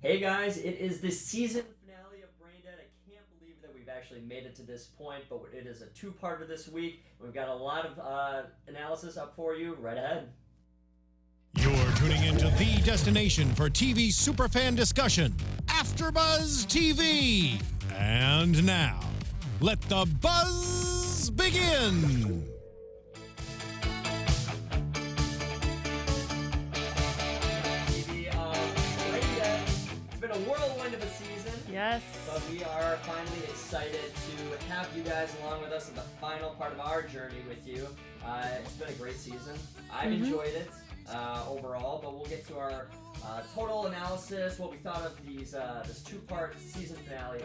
Hey guys, it is the season finale of BrainDead. I can't believe that we've actually made it to this point, but it is a two-parter this week. We've got a lot of analysis up for you. Right ahead. You're tuning into the destination for TV superfan discussion, AFTERBUZZ TV. And now, let the buzz begin. It's been a whirlwind of a season. Yes. But we are finally excited to have you guys along with us in the final part of our journey with you. It's been a great season. I've enjoyed it overall, but we'll get to our total analysis, what we thought of this two-part season finale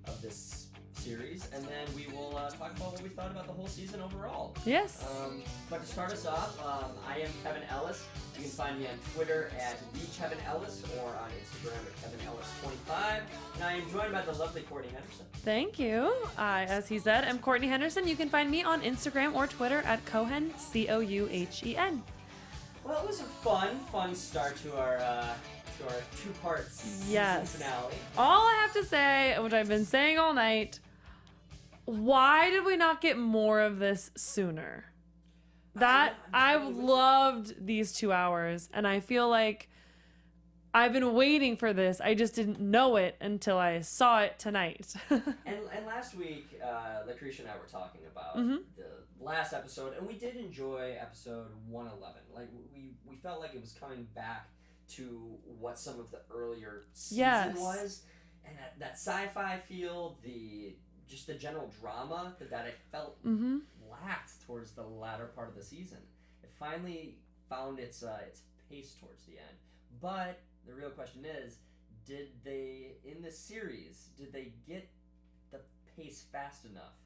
of this series, and then we will talk about what we thought about the whole season overall. Yes. But to start us off, I am Kevin Ellis. You can find me on Twitter at @KevinEllis or on Instagram at KevinEllis25. And I am joined by the lovely Courtney Henderson. Thank you. As he said, I'm Courtney Henderson. You can find me on Instagram or Twitter at Cohen, Couhen. Well, it was a fun start to our two-part season finale. All I have to say, which I've been saying all night, why did we not get more of this sooner? I've loved these 2 hours, and I feel like I've been waiting for this. I just didn't know it until I saw it tonight. and last week, Lucretia and I were talking about the last episode, and we did enjoy episode 111. Like we felt like it was coming back to what some of the earlier season was, and that sci-fi feel, just the general drama that I felt lacked towards the latter part of the season. It finally found its pace towards the end. But the real question is, did they get the pace fast enough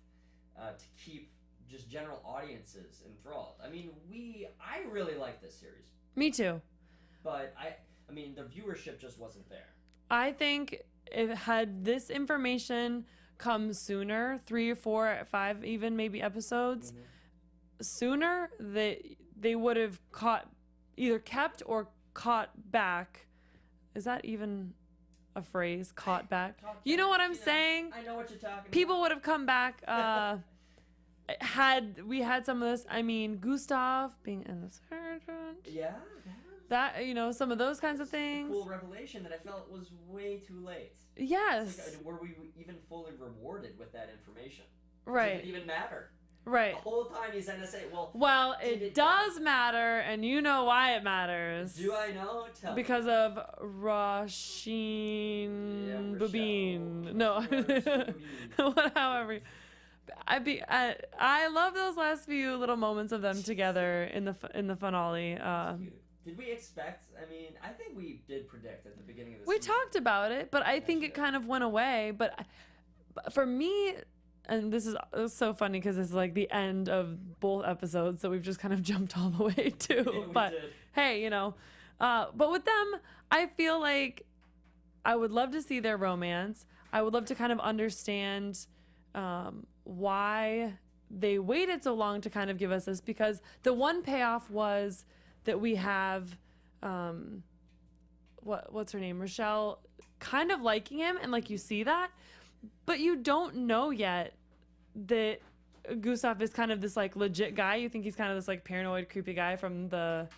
to keep just general audiences enthralled? I mean, I really like this series. Me too. But I mean, the viewership just wasn't there. I think if had this information come sooner, 3 or 4 or 5 even maybe episodes sooner, they would have either kept or caught back. Is that even a phrase? Caught back? You know what I'm saying? I know what you're talking about. People would have come back had we had some of this. I mean, Gustav being in the sergeant. Yeah. That, some of those kinds of things. Cool revelation that I felt was way too late. Yes. Like, were we even fully rewarded with that information? Right. Did it even matter? Right. The whole time he's trying to say, well, it does matter, and you know why it matters. Do I know? Tell me. Because of Rasheen Babine. No. However. I love those last few little moments of them together in the finale. Did we expect? I mean, I think we did predict at the beginning of the season. We talked about it, but I think it kind of went away. But for me, and this is so funny because it's like the end of both episodes, so we've just kind of jumped all the way too. Yeah, but did. Hey, but with them, I feel like I would love to see their romance. I would love to kind of understand why they waited so long to kind of give us this, because the one payoff was that we have what's her name, Rochelle, kind of liking him, and like you see that, but you don't know yet that Gustav is kind of this like legit guy. You think he's kind of this like paranoid, creepy guy from the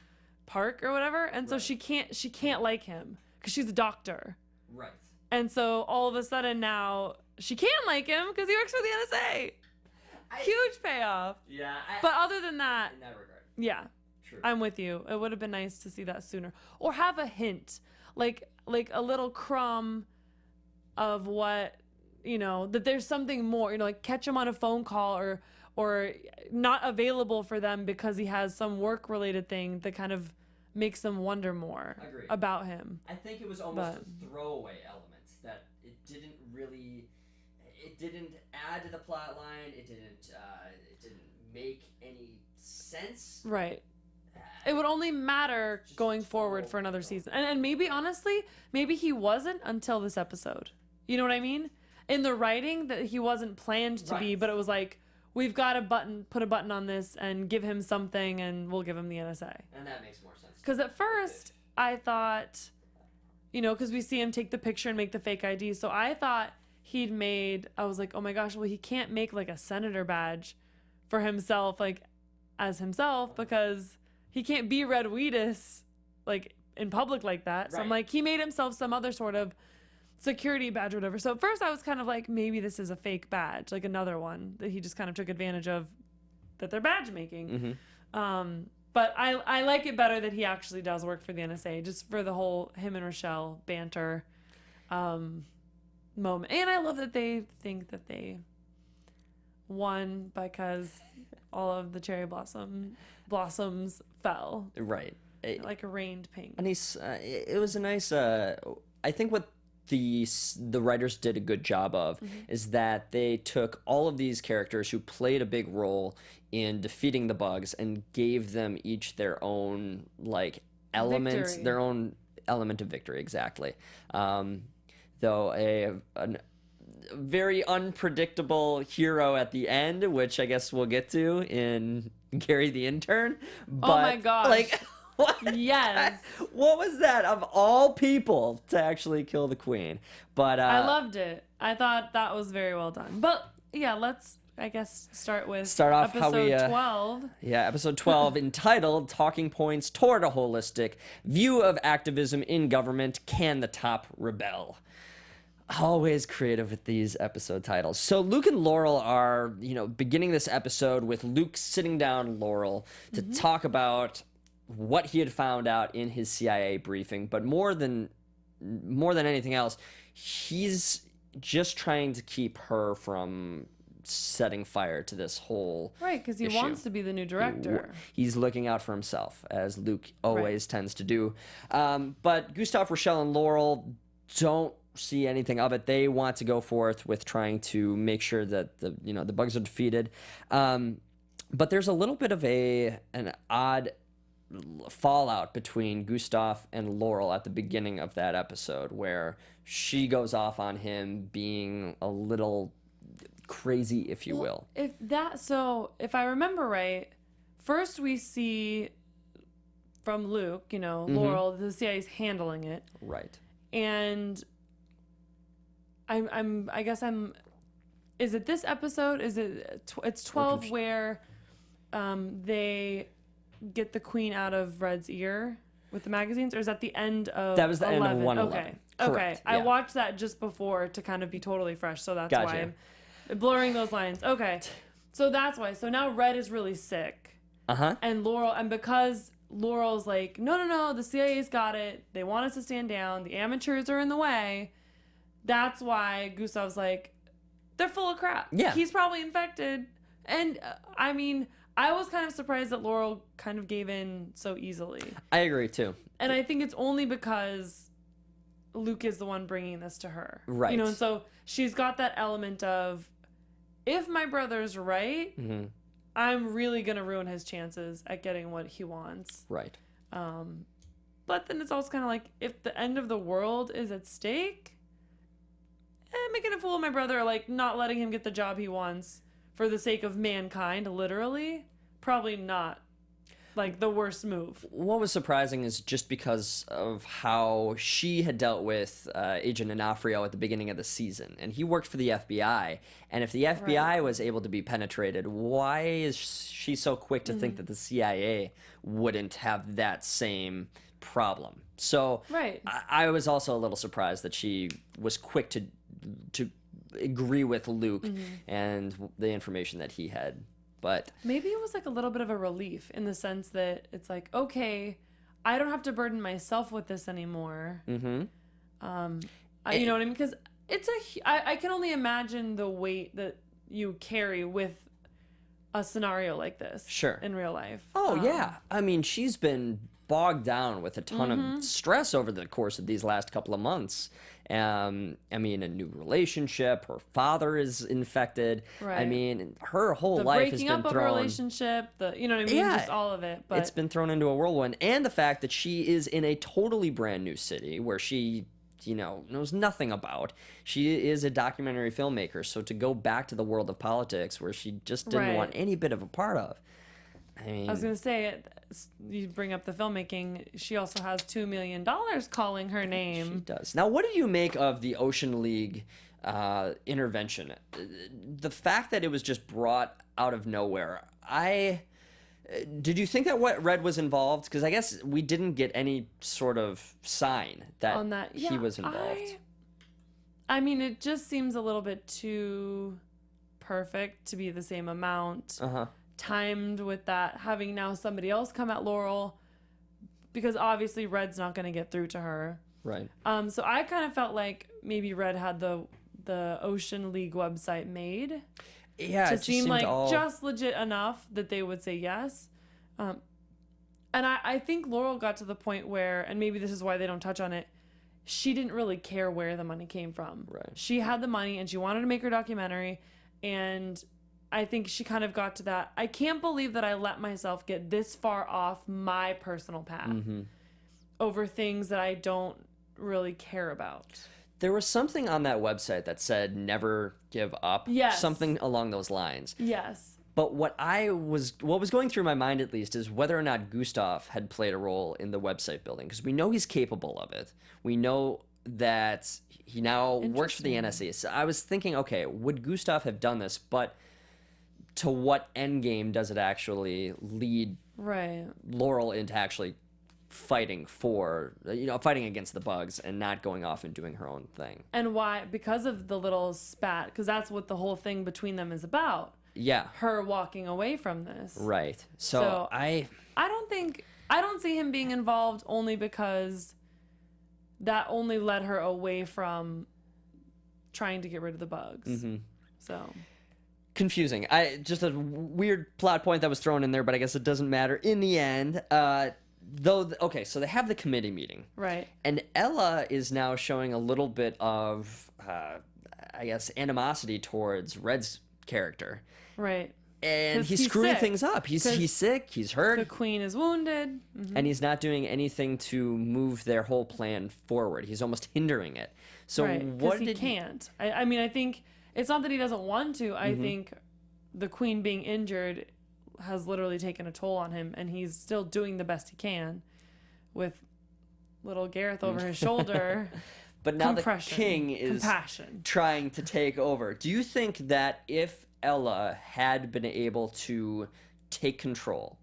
park or whatever, and so she can't like him because she's a doctor, right? And so all of a sudden now she can like him because he works for the NSA. Huge payoff. Yeah. But other than that, in that regard, yeah. True. I'm with you. It would have been nice to see that sooner, or have a hint, like a little crumb of what, that there's something more. Like catch him on a phone call, or not available for them because he has some work related thing that kind of makes them wonder more about him. I think it was almost a throwaway element that it didn't add to the plot line. It didn't make any sense. Right. It would only matter going forward for another season. And maybe, honestly, maybe he wasn't until this episode. You know what I mean? In the writing, that he wasn't planned to be, but it was like, we've got to put a button on this and give him something, and we'll give him the NSA. And that makes more sense. Because at first, I thought you know, because we see him take the picture and make the fake ID. So I thought I was like, oh my gosh, well, he can't make like a senator badge for himself, like as himself, because he can't be Red Wheatus like in public like that. So I'm like, he made himself some other sort of security badge or whatever. So at first I was kind of like, maybe this is a fake badge, like another one that he just kind of took advantage of, that they're badge making. But I like it better that he actually does work for the NSA, just for the whole him and Rochelle banter moment. And I love that they think that they won because all of the cherry blossoms fell. Right. Like rained pink. And it was a nice, I think what the writers did a good job of is that they took all of these characters who played a big role in defeating the bugs and gave them each their own like elements, Victory. their own element of victory. Exactly. Though a very unpredictable hero at the end, which I guess we'll get to in Gary the Intern. But, oh my gosh. Like, what? Yes. What was that of all people to actually kill the queen? But I loved it. I thought that was very well done. But yeah, let's, I guess, start off how we, 12. Yeah, episode 12, entitled Talking Points Toward a Holistic View of Activism in Government. Can the Top Rebel? Always creative with these episode titles. So Luke and Laurel are, beginning this episode with Luke sitting down Laurel to talk about what he had found out in his CIA briefing. But more than anything else, he's just trying to keep her from setting fire to this whole Right, because he issue. wants to be the new director. He's looking out for himself, as Luke always tends to do. But Gustav, Rochelle, and Laurel don't see anything of it. They want to go forth with trying to make sure that the bugs are defeated. But there's a little bit of an odd fallout between Gustav and Laurel at the beginning of that episode, where she goes off on him being a little crazy, if you will. If I remember right, first we see from Luke, Laurel, the CIA's handling it. Right. And is it this episode? Is it, it's 12 where they get the queen out of Red's ear with the magazines, or is that the end of That was the 11? end of 111. Okay. Correct, I yeah. watched that just before to kind of be totally fresh, so that's Gotcha. why I'm blurring those lines. Okay. So that's why. So now Red is really sick. And because Laurel's like, no, the CIA's got it. They want us to stand down. The amateurs are in the way. That's why Gustav's like, they're full of crap. Yeah. He's probably infected. And I was kind of surprised that Laurel kind of gave in so easily. I agree too. And I think it's only because Luke is the one bringing this to her. Right. And so she's got that element of, if my brother's right, I'm really going to ruin his chances at getting what he wants. Right. But then it's also kind of like, if the end of the world is at stake, making a fool of my brother, like not letting him get the job he wants for the sake of mankind, literally, probably not like the worst move. What was surprising is just because of how she had dealt with Agent Onofrio at the beginning of the season, and he worked for the FBI. And if the FBI was able to be penetrated, why is she so quick to think that the CIA wouldn't have that same problem? So I was also a little surprised that she was quick to agree with Luke and the information that he had. But maybe it was like a little bit of a relief in the sense that it's like, okay, I don't have to burden myself with this anymore. You know what I mean? Because I can only imagine the weight that you carry with a scenario like this in real life. Oh, yeah. I mean, she's been bogged down with a ton of stress over the course of these last couple of months. I mean, a new relationship, her father is infected. I mean, her whole life has been thrown. The breaking up of a relationship, you know what I mean? Yeah, just all of it. But it's been thrown into a whirlwind. And the fact that she is in a totally brand new city where she, knows nothing about. She is a documentary filmmaker. So to go back to the world of politics where she just didn't want any bit of a part of, I mean, I was gonna say, you bring up the filmmaking. She also has $2 million calling her name. She does. Now, what did you make of the Ocean League intervention? The fact that it was just brought out of nowhere. Did you think that Red was involved? Because I guess we didn't get any sort of sign that, he was involved. I mean, it just seems a little bit too perfect to be the same amount. Timed with that, having now somebody else come at Laurel, because obviously Red's not going to get through to her. Right. So I kind of felt like maybe Red had the Ocean League website made. Yeah, to seem like just legit enough that they would say yes. And I think Laurel got to the point where, and maybe this is why they don't touch on it, she didn't really care where the money came from. Right. She had the money and she wanted to make her documentary, and I think she kind of got to that. I can't believe that I let myself get this far off my personal path over things that I don't really care about. There was something on that website that said never give up. Yes. Something along those lines. Yes. But what was going through my mind, at least, is whether or not Gustav had played a role in the website building, because we know he's capable of it. We know that he now works for the NSA. So I was thinking, okay, would Gustav have done this? But to what end game does it actually lead Laurel into actually fighting against the bugs and not going off and doing her own thing? And why? Because of the little spat, because that's what the whole thing between them is about. Yeah. Her walking away from this. Right. So I don't see him being involved, only because that only led her away from trying to get rid of the bugs. So confusing. Just a weird plot point that was thrown in there, but I guess it doesn't matter in the end. Okay, so they have the committee meeting. Right. And Ella is now showing a little bit of, I guess, animosity towards Red's character. Right. And he's screwing things up. He's sick. He's hurt. The queen is wounded. And he's not doing anything to move their whole plan forward. He's almost hindering it. So what did he can't. I mean, I think it's not that he doesn't want to. I think the queen being injured has literally taken a toll on him, and he's still doing the best he can with little Gareth over his shoulder. But now the king is trying to take over. Do you think that if Ella had been able to take control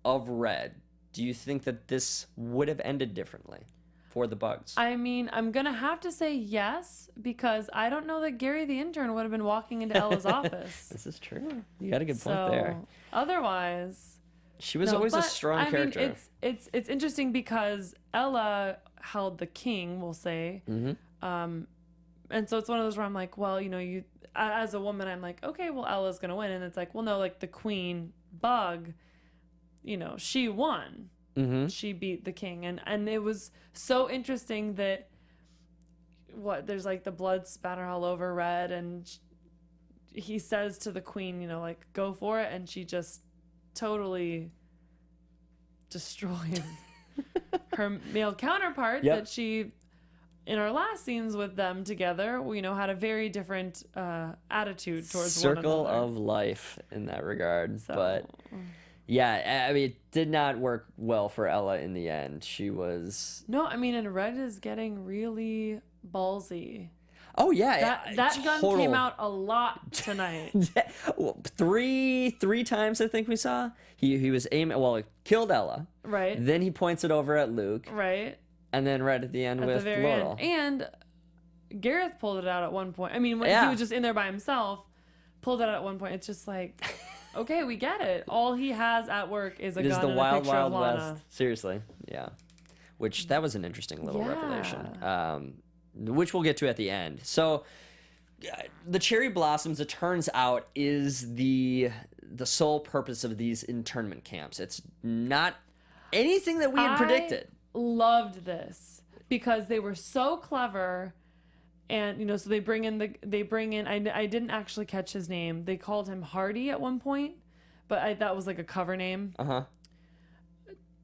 of Red, do you think that this would have ended differently for the bugs? I mean, I'm going to have to say yes, because I don't know that Gary the intern would have been walking into Ella's office. This is true. You got a good point there. Otherwise, she was always a strong character. I mean, it's interesting because Ella held the king, we'll say. And so it's one of those where I'm like, well, you as a woman, I'm like, okay, well, Ella's going to win. And it's like, well, no, like the queen bug, she won. She beat the king. And it was so interesting that there's like the blood spatter all over Red, and he says to the queen, like, go for it. And she just totally destroys her male counterpart that she, in our last scenes with them together, we had a very different attitude towards one another. Circle of life in that regard. But yeah, I mean, it did not work well for Ella in the end. She was... No, I mean, and Red is getting really ballsy. Oh, yeah. That gun came out a lot tonight. Three times, I think we saw. He was aiming... Well, it killed Ella. Right. Then he points it over at Luke. Right. And then right at the end with Laurel. And Gareth pulled it out at one point. I mean, when he was just in there by himself, pulled it out at one point. It's just like, okay, we get it. All he has at work is a gun and a picture of Lana. West. Seriously, yeah. Which, that was an interesting little revelation. Which we'll get to at the end. So, the cherry blossoms, it turns out, is the sole purpose of these internment camps. It's not anything that we had predicted. Loved this because they were so clever, and so they bring in I didn't actually catch his name. They called him Hardy at one point, but that was like a cover name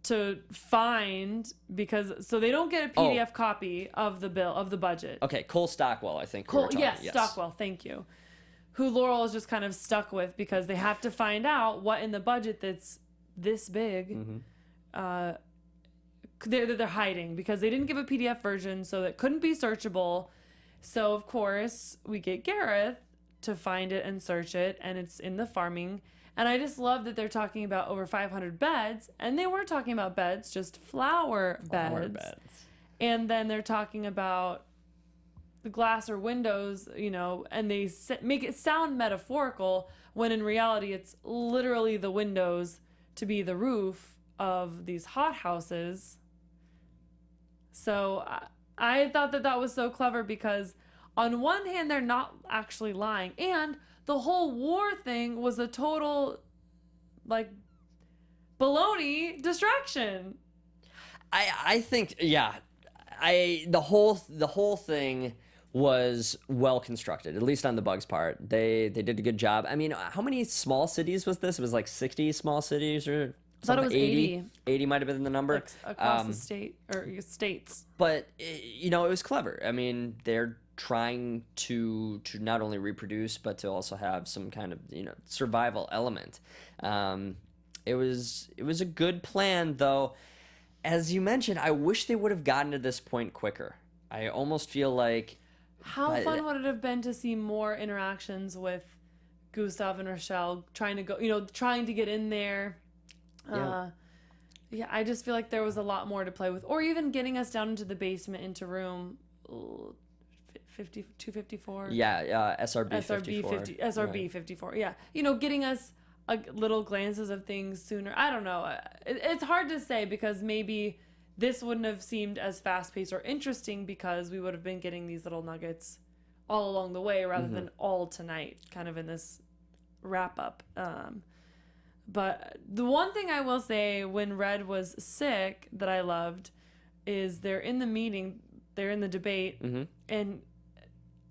to find, because so they don't get a PDF copy of the bill of the budget. Okay, Cole Stockwell, I think. Yes, Stockwell, thank you. Who Laurel is just kind of stuck with, because they have to find out what in the budget that's this big. Mm-hmm. They're hiding because they didn't give a PDF version, so it couldn't be searchable. So of course we get Gareth to find it and search it, and it's in the farming. And I just love that they're talking about over 500 beds, and they weren't talking about beds, just flower beds. And then they're talking about the glass or windows, you know, and they make it sound metaphorical when in reality it's literally the windows to be the roof of these hothouses. So I thought that was so clever because on one hand, they're not actually lying. And the whole war thing was a total, like, baloney distraction. I think, yeah. The whole thing was well constructed, at least on the Bugs part. They did a good job. I mean, how many small cities was this? It was like 60 small cities or I thought it was 80. 80 might have been the number. Like, across the state, or states. But, you know, it was clever. I mean, they're trying to not only reproduce, but to also have some kind of, you know, survival element. It was a good plan, though. As you mentioned, I wish they would have gotten to this point quicker. I almost feel like... How fun would it have been to see more interactions with Gustav and Rochelle trying to get in there? Yeah, I just feel like there was a lot more to play with. Or even getting us down into the basement, into room 254. Yeah, SRB 54. SRB 54. Yeah. You know, getting us little glances of things sooner. I don't know. It's hard to say because maybe this wouldn't have seemed as fast-paced or interesting because we would have been getting these little nuggets all along the way rather than all tonight, kind of in this wrap-up. But the one thing I will say when Red was sick that I loved is they're in the meeting, they're in the debate, and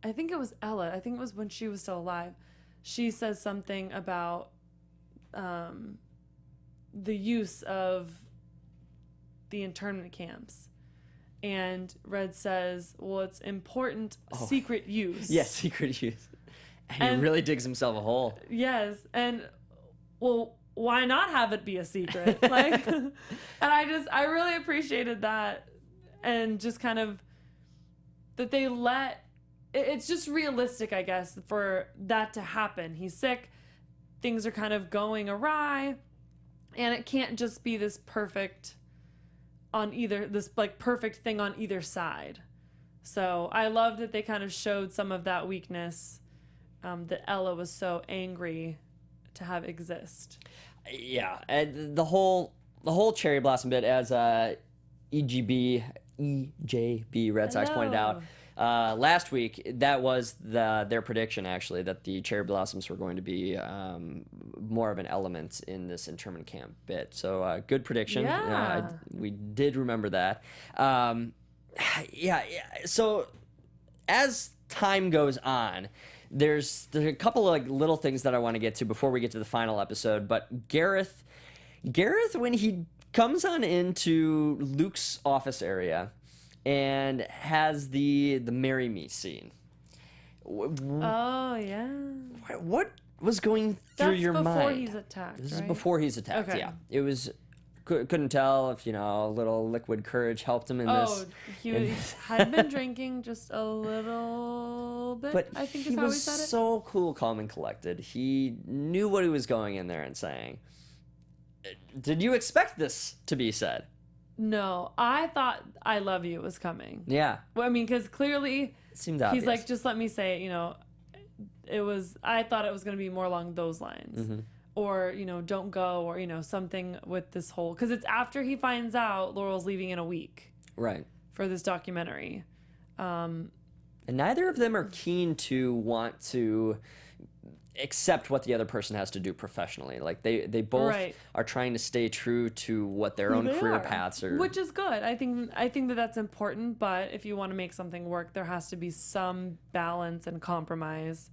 I think it was Ella. I think it was when she was still alive. She says something about the use of the internment camps. And Red says, well, it's important secret use. Yes, secret use. And he really digs himself a hole. Yes. And, well, why not have it be a secret? Like, and I really appreciated that. And just kind of that they it's just realistic, I guess, for that to happen. He's sick. Things are kind of going awry. And it can't just be this perfect thing on either side. So I love that they kind of showed some of that weakness that Ella was so angry to have exist. Yeah, and the whole cherry blossom bit, as EJB Red Sox pointed out last week, that was their prediction, actually, that the cherry blossoms were going to be more of an element in this internment camp bit. So good prediction. Yeah. We did remember that. Yeah. So as time goes on, there's a couple of little things that I want to get to before we get to the final episode. But Gareth, when he comes on into Luke's office area and has the marry me scene. Oh, yeah. What was going through your mind? That's before he's attacked, This right? is before he's attacked, Okay. yeah. It was... Couldn't tell if, a little liquid courage helped him in this. He had been drinking just a little bit, But I think he is how he was said it. so cool, calm, and collected. He knew what he was going in there and saying. Did you expect this to be said? No, I thought I love you was coming. Yeah. Well, I mean, because clearly It seemed obvious. he's like, just let me say it, I thought it was going to be more along those lines. Mm-hmm. Or, don't go, or, something with this whole... Because it's after he finds out Laurel's leaving in a week. Right. For this documentary. And neither of them are keen to want to accept what the other person has to do professionally. Like, they both are trying to stay true to what their own career paths are. Which is good. I think that that's important, but if you want to make something work, there has to be some balance and compromise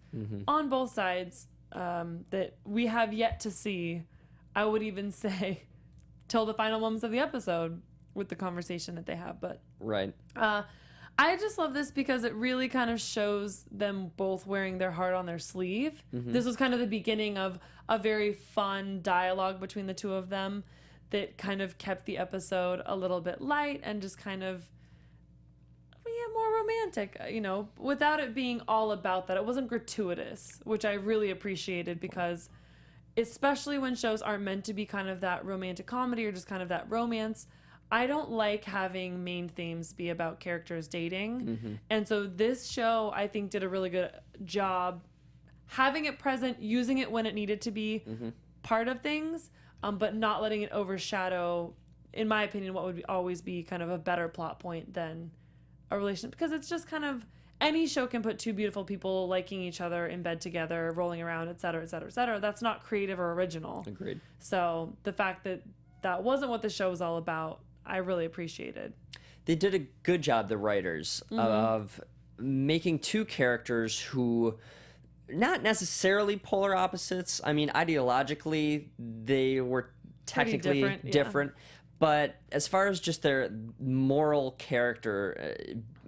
on both sides. That we have yet to see. I would even say till the final moments of the episode with the conversation that they have. But right. I just love this because it really kind of shows them both wearing their heart on their sleeve. This was kind of the beginning of a very fun dialogue between the two of them that kind of kept the episode a little bit light and just kind of, more romantic, without it being all about that. It wasn't gratuitous, which I really appreciated, because especially when shows aren't meant to be kind of that romantic comedy or just kind of that romance, I don't like having main themes be about characters dating. And so this show, I think, did a really good job having it present, using it when it needed to be part of things, but not letting it overshadow, in my opinion, what would always be kind of a better plot point than a relationship. Because it's just kind of, any show can put two beautiful people liking each other in bed together, rolling around, et cetera, et cetera, et cetera. That's not creative or original. Agreed. So the fact that that wasn't what the show was all about, I really appreciated. They did a good job, the writers, of making two characters who, not necessarily polar opposites. I mean, ideologically, they were technically different. But as far as just their moral character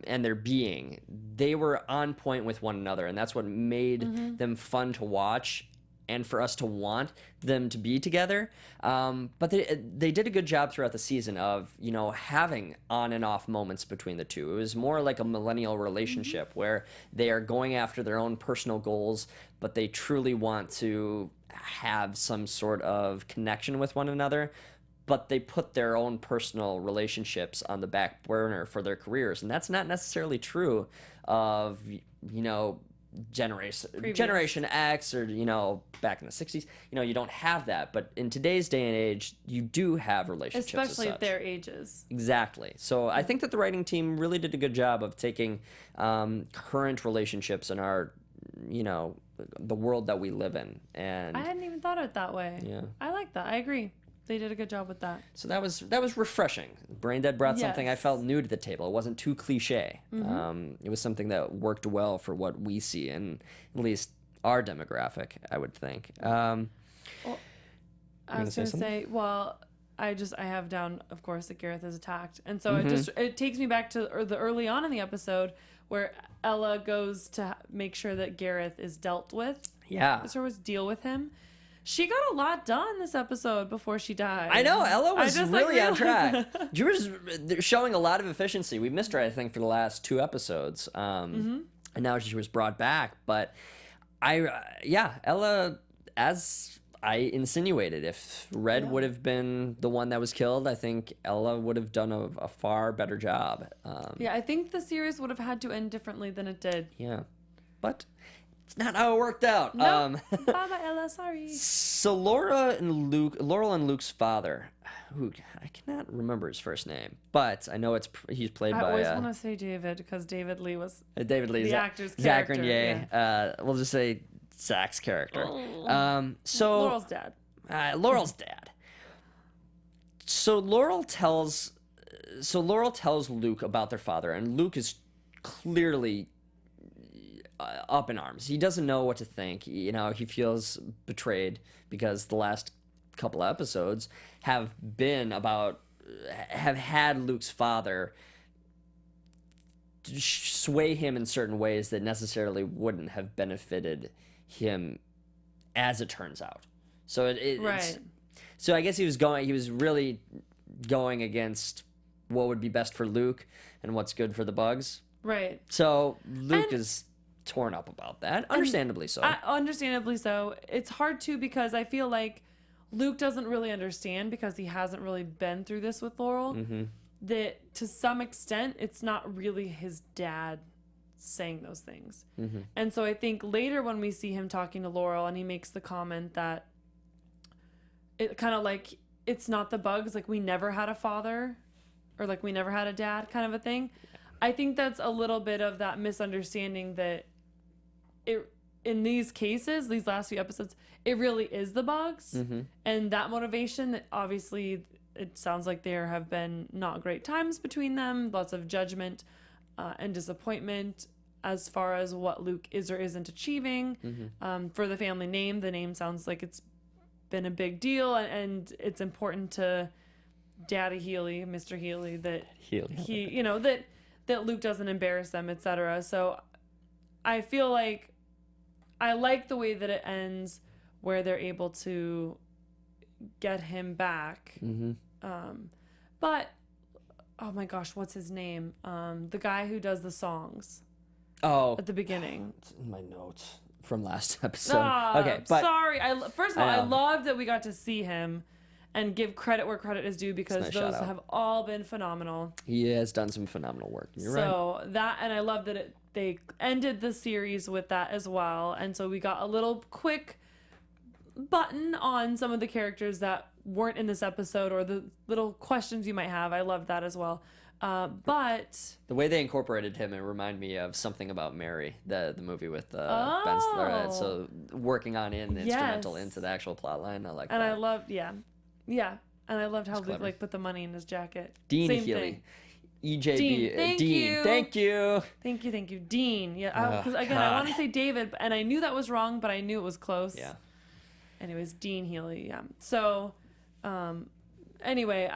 and their being, they were on point with one another. And that's what made them fun to watch and for us to want them to be together. But they did a good job throughout the season of, having on and off moments between the two. It was more like a millennial relationship where they are going after their own personal goals, but they truly want to have some sort of connection with one another. But they put their own personal relationships on the back burner for their careers. And that's not necessarily true of, Generation X or, back in the 60s. You don't have that. But in today's day and age, you do have relationships. Especially at their ages. Exactly. So I think that the writing team really did a good job of taking current relationships in our, the world that we live in. And I hadn't even thought of it that way. Yeah. I like that. I agree. They did a good job with that. So that was refreshing. BrainDead brought something I felt new to the table. It wasn't too cliche. It was something that worked well for what we see in at least our demographic, I would think. I was going to say, I have down, of course, that Gareth is attacked. And so it takes me back to the early on in the episode where Ella goes to make sure that Gareth is dealt with. Yeah. Deal with him. She got a lot done this episode before she died. I know. Ella was really on track. She was showing a lot of efficiency. We missed her, I think, for the last 2 episodes. And now she was brought back. But Ella, as I insinuated, if Red would have been the one that was killed, I think Ella would have done a far better job. I think the series would have had to end differently than it did. Yeah. But it's not how it worked out. No. Bye-bye, Ella. Sorry. So Laurel and Luke's father, who I cannot remember his first name, but I know he's played by. I always want to say David because David Lee was the actor's Zach character. Grenier. Yeah. We'll just say Zach's character. So Laurel's dad. Laurel's dad. So Laurel tells Luke about their father, and Luke is clearly up in arms. He doesn't know what to think. He feels betrayed because the last couple episodes have had Luke's father sway him in certain ways that necessarily wouldn't have benefited him, as it turns out. So so I guess he was really going against what would be best for Luke and what's good for the bugs. Right. So Luke is torn up about that, understandably so. Understandably so. It's hard too because I feel like Luke doesn't really understand because he hasn't really been through this with Laurel. That to some extent it's not really his dad saying those things. And so I think later when we see him talking to Laurel and he makes the comment that it kind of like it's not the bugs, like we never had a father or like we never had a dad kind of a thing. I think that's a little bit of that misunderstanding that in these cases, these last few episodes, it really is the bugs. And that motivation, that obviously it sounds like there have been not great times between them, lots of judgment and disappointment as far as what Luke is or isn't achieving. For the family name, the name sounds like it's been a big deal and it's important to Daddy Healy, Mr. Healy, that he, that that Luke doesn't embarrass them, etc. So I feel like I like the way that it ends, where they're able to get him back. But oh my gosh, what's his name? The guy who does the songs. Oh, at the beginning. It's in my notes from last episode. Okay, but sorry. First of all, I love that we got to see him and give credit where credit is due, because nice those shout-out. have all been phenomenal. He has done some phenomenal work. You're right. So that, and I love that they ended the series with that as well. And so we got a little quick button on some of the characters that weren't in this episode, or the little questions you might have. I loved that as well. But the way they incorporated him, it reminded me of Something About Mary, the movie with Ben Stiller. So working on the instrumental into the actual plot line, I like that. And I loved, and I loved how Luke like put the money in his jacket. Dean Same Healy. thing. EJB. Dean, thank you. Thank you. Thank you. Dean. Yeah, because again, I want to say David, and I knew that was wrong, but I knew it was close. Yeah. Anyways, Dean Healy. Yeah. So, anyway,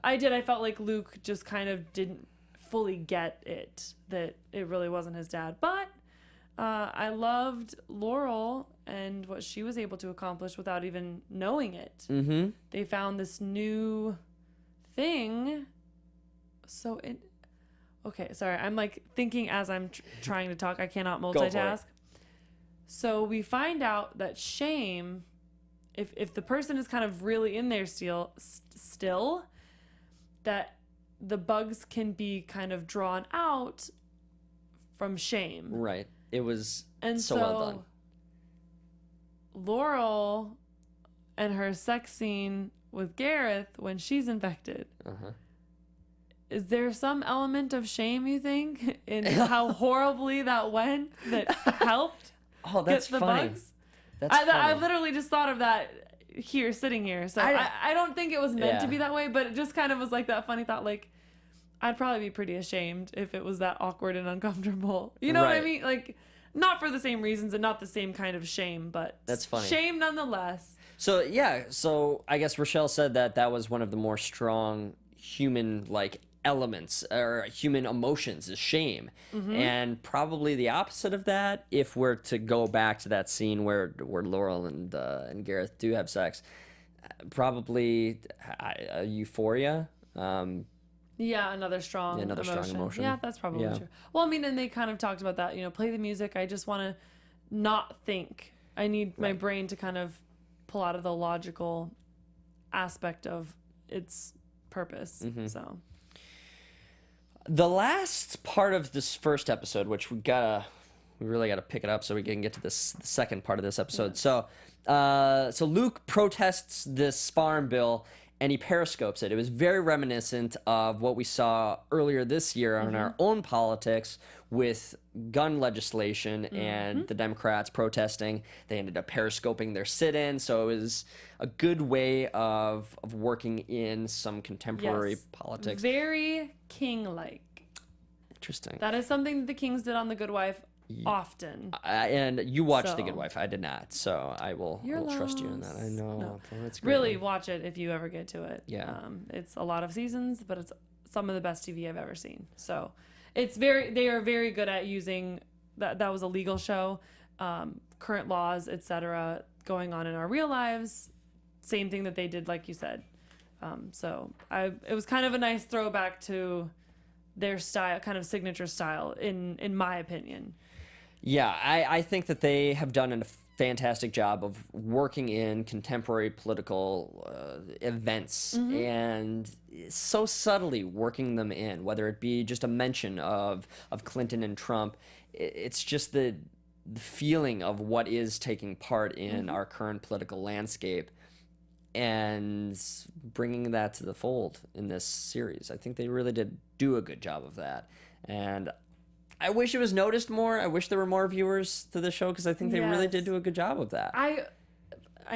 I felt like Luke just kind of didn't fully get it, that it really wasn't his dad. But I loved Laurel and what she was able to accomplish without even knowing it. Mm-hmm. They found this new thing. So okay, sorry. I'm like thinking as I'm trying to talk. I cannot multitask. So we find out that shame, if the person is kind of really in there still, that the bugs can be kind of drawn out from shame. Right. It was and so well done. Laurel and her sex scene with Gareth when she's infected. Is there some element of shame, you think, in how horribly that went that helped that's get the funny. bugs? That's funny. I literally just thought of that sitting here. So I don't think it was meant to be that way, but it just kind of was like that funny thought, like, I'd probably be pretty ashamed if it was that awkward and uncomfortable. You know what I mean? Like, not for the same reasons and not the same kind of shame, but that's funny. Shame nonetheless. So, so I guess Rochelle said that was one of the more strong human, like, elements or human emotions is shame. And probably the opposite of that, if we're to go back to that scene where Laurel and Gareth do have sex, probably euphoria. Another strong emotion. Yeah, that's probably true. Well, I mean, and they kind of talked about that, play the music. I just want to not think. I need my brain to kind of pull out of the logical aspect of its purpose. So the last part of this first episode, which we really gotta pick it up so we can get to this the second part of this episode. So Luke protests this farm bill and he periscopes it. It was very reminiscent of what we saw earlier this year on our own politics with gun legislation and the Democrats protesting. They ended up periscoping their sit-in, so it was a good way of working in some contemporary politics. Very king-like. Interesting. That is something that the Kings did on The Good Wife often. And you watched The Good Wife. I did not, so I will trust you in that. I know. No. That's great. Really watch it if you ever get to it. Yeah. It's a lot of seasons, but it's some of the best TV I've ever seen. So they are very good at using that was a legal show, current laws, etc., going on in our real lives. Same thing that they did, like you said. It was kind of a nice throwback to their style, kind of signature style, in my opinion. Yeah, I think that they have done a fantastic job of working in contemporary political events and so subtly working them in, whether it be just a mention of Clinton and Trump. It's just the feeling of what is taking part in our current political landscape and bringing that to the fold in this series. I think they really did do a good job of that. And I wish it was noticed more. I wish there were more viewers to the show because I think they really did do a good job of that. I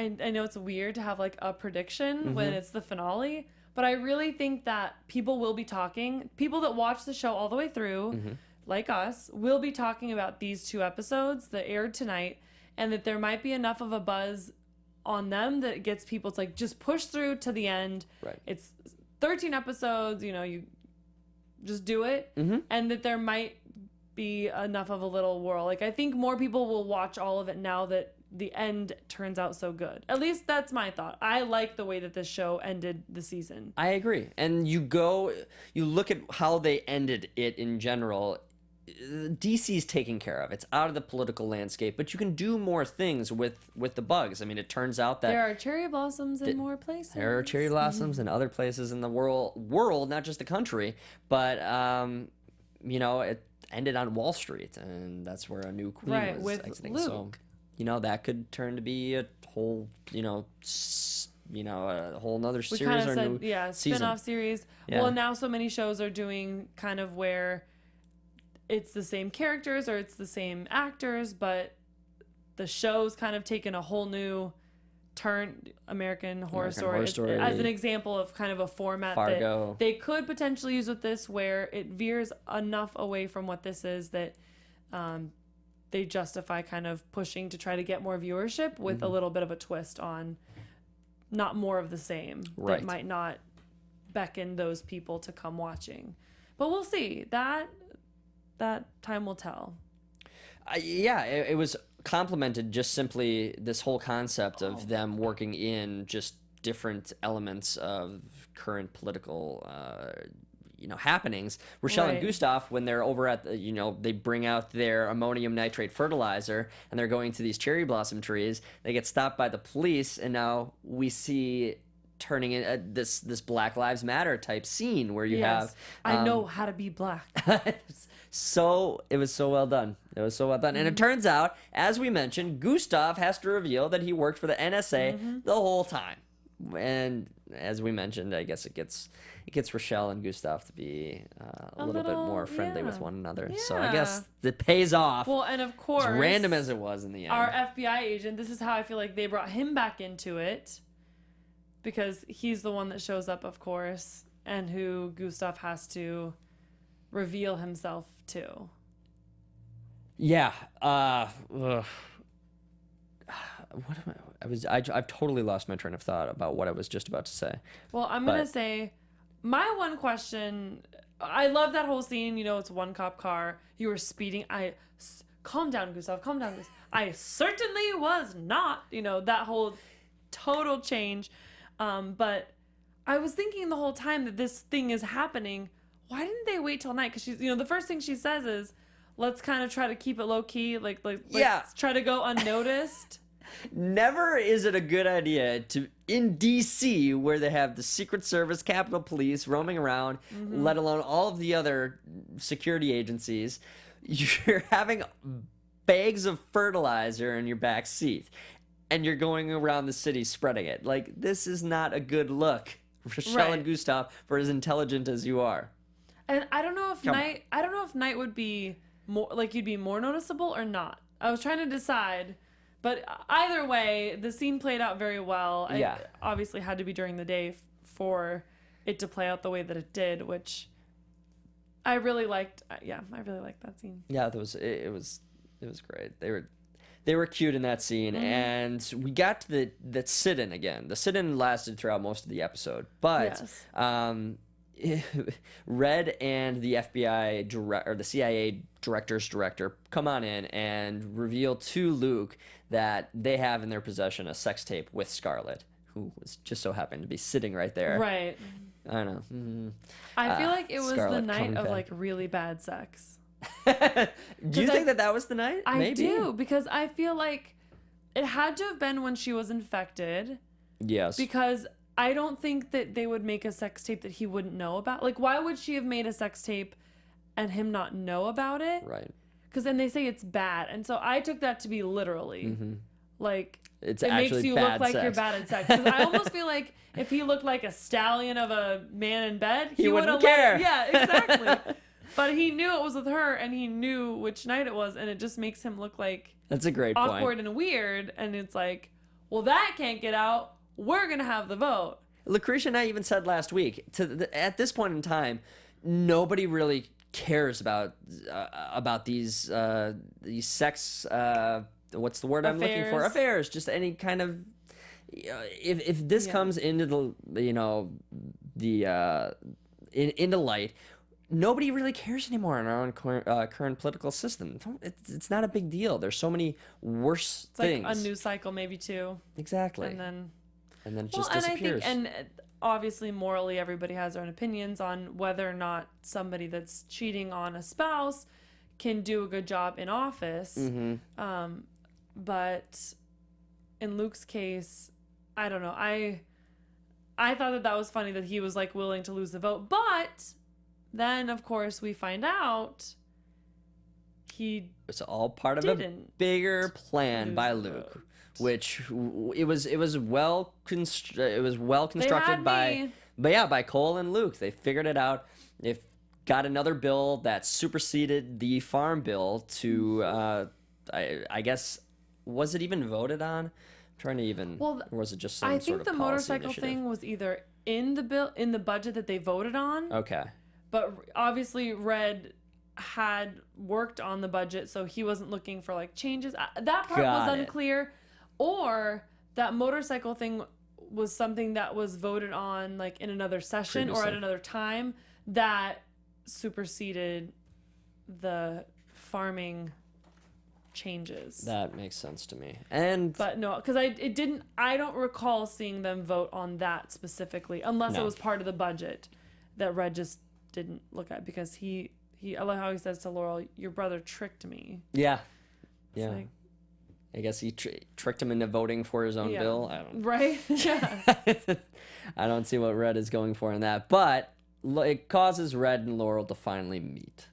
know it's weird to have like a prediction when it's the finale, but I really think that people will be talking. People that watch the show all the way through, like us, will be talking about these two episodes that aired tonight, and that there might be enough of a buzz on them that gets people to like just push through to the end. Right. It's 13 episodes, you just do it, and that there might be enough of a little whirl. Like, I think more people will watch all of it now that the end turns out so good. At least that's my thought. I like the way that this show ended the season. I agree. And you look at how they ended it in general. DC's taken care of. It's out of the political landscape, but you can do more things with the bugs. I mean, it turns out that there are cherry blossoms in more places. There are cherry blossoms in other places in the world, not just the country, but it ended on Wall Street, and that's where a new queen was exiting. Luke. So, that could turn to be a whole, a whole nother series or new season. Spin-off series. Yeah. Well, now so many shows are doing kind of where it's the same characters or it's the same actors, but the show's kind of taken a whole new turn. American Horror Story as an example of kind of a format Fargo. that they could potentially use with this, where it veers enough away from what this is that they justify kind of pushing to try to get more viewership with a little bit of a twist on not more of the same that might not beckon those people to come watching. But we'll see. That time will tell. It was complemented just simply this whole concept of them working in just different elements of current political happenings. Rochelle and Gustav, when they're over at the, they bring out their ammonium nitrate fertilizer and they're going to these cherry blossom trees, they get stopped by the police, and now we see turning in this Black Lives Matter type scene where you have I know how to be black. So it was so well done. And it turns out, as we mentioned, Gustav has to reveal that he worked for the NSA the whole time. And as we mentioned, I guess it gets Rochelle and Gustav to be a little bit more friendly with one another. Yeah. So I guess it pays off. Well, and of course, as random as it was in the end, our FBI agent, this is how I feel like they brought him back into it, because he's the one that shows up, of course, and who Gustav has to reveal himself to. Yeah. What am I've totally lost my train of thought about what I was just about to say. Well, I'm going to say my one question, I love that whole scene, it's a one cop car. You were speeding. Calm down, Gustav. Calm down, Gustav. I certainly was not, that whole total change. But I was thinking the whole time that this thing is happening, why didn't they wait till night? Because she's, the first thing she says is, let's kind of try to keep it low key. Let's try to go unnoticed. Never is it a good idea to, in DC, where they have the Secret Service, Capitol Police roaming around, let alone all of the other security agencies, you're having bags of fertilizer in your back seat, and you're going around the city spreading it. This is not a good look, Rochelle and Gustav, for as intelligent as you are. And I don't know if Night would be more you'd be more noticeable or not. I was trying to decide. But either way, the scene played out very well. Yeah. It obviously had to be during the day for it to play out the way that it did, which I really liked. I really liked that scene. Yeah, it was great. They were cute in that scene, and we got to the sit-in again. The sit-in lasted throughout most of the episode, but Red and the FBI or the CIA director's director come on in and reveal to Luke that they have in their possession a sex tape with Scarlett, who was just so happened to be sitting right there. Right. I don't know. Mm-hmm. I feel like it was Scarlett the night of back. really bad sex. Do you think that was the night? I do, because I feel like it had to have been when she was infected. Yes. Because I don't think that they would make a sex tape that he wouldn't know about. Why would she have made a sex tape and him not know about it? Right. Because then they say it's bad. And so I took that to be literally. It makes you look like sex. you're bad at sex. Because I almost feel like if he looked like a stallion of a man in bed, he wouldn't care. Yeah, exactly. But he knew it was with her, and he knew which night it was, and it just makes him look like that's a great awkward point. And weird. And it's like, well, that can't get out. We're gonna have the vote. Lucretia and I even said last week, at this point in time, nobody really cares about these sex. What's the word I'm looking for? Affairs. Just any kind of. If this comes into into light, nobody really cares anymore in our own current political system. It's not a big deal. There's so many worse things. Like a news cycle, maybe too. Exactly. And then it just disappears. And obviously, morally, everybody has their own opinions on whether or not somebody that's cheating on a spouse can do a good job in office. But in Luke's case, I don't know. I thought that was funny that he was like willing to lose the vote, but then of course we find out it's all part of a bigger plan by Luke, which it was well constructed by Cole and Luke. They figured it out. They got another bill that superseded the farm bill to I guess, was it even voted on? Trying to even, or was it just some I sort think of the policy motorcycle initiative? thing was either in the budget that they voted on. Okay. But obviously Red had worked on the budget, so he wasn't looking for like changes. That part was unclear. Or that motorcycle thing was something that was voted on like in another session or at another time that superseded the farming changes. That makes sense to me. But no, because I don't recall seeing them vote on that specifically, unless it was part of the budget that Red just didn't look at, because I love how he says to Laurel, "Your brother tricked me." Yeah. It's like, I guess he tricked him into voting for his own bill. I don't. Right? Yeah. I don't see what Red is going for in that, but it causes Red and Laurel to finally meet.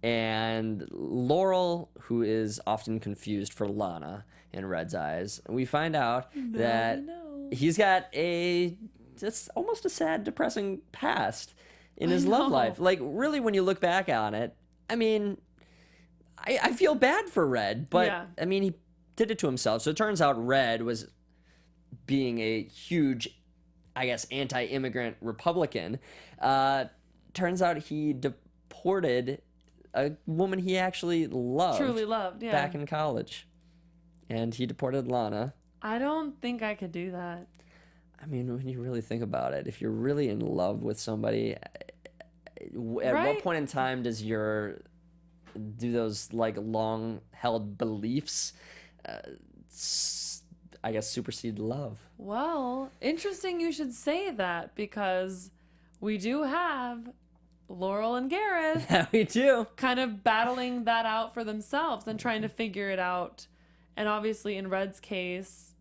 And Laurel, who is often confused for Lana in Red's eyes, we find out that he's got just almost a sad, depressing past in his love life. Like, really, when you look back on it, I mean, I feel bad for Red, but I mean, he did it to himself. So it turns out Red was being a huge, I guess, anti-immigrant Republican. Turns out he deported a woman he actually truly loved, back in college, and he deported Lana. I don't think I could do that. I mean, when you really think about it, if you're really in love with somebody, at what point in time do those like long held beliefs I guess supersede love? Well, interesting you should say that, because we do have Laurel and Gareth. Yeah, we do. Kind of battling that out for themselves and trying to figure it out. And obviously in Red's case,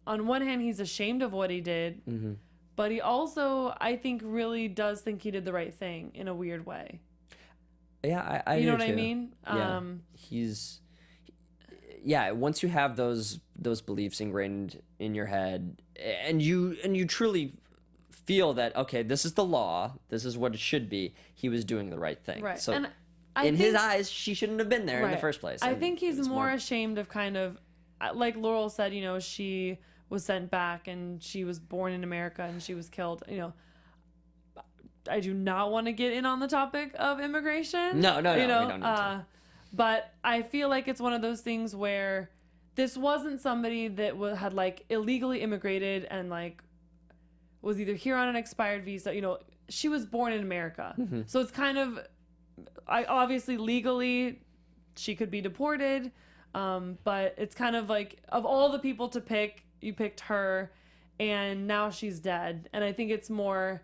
on one hand, he's ashamed of what he did, but he also, I think, really does think he did the right thing in a weird way. Yeah, I you know do what too. I mean? Once you have those beliefs ingrained in your head, and you truly feel that, okay, this is the law, this is what it should be, he was doing the right thing. Right. So and in his eyes, she shouldn't have been there in the first place. I think he's more ashamed of kind of, like Laurel said, she was sent back and she was born in America and she was killed. I do not want to get in on the topic of immigration. No, we don't need to. But I feel like it's one of those things where this wasn't somebody that had like illegally immigrated and like was either here on an expired visa. She was born in America. So it's kind of, obviously legally she could be deported. But it's kind of like, of all the people to pick, you picked her, and now she's dead. And I think it's more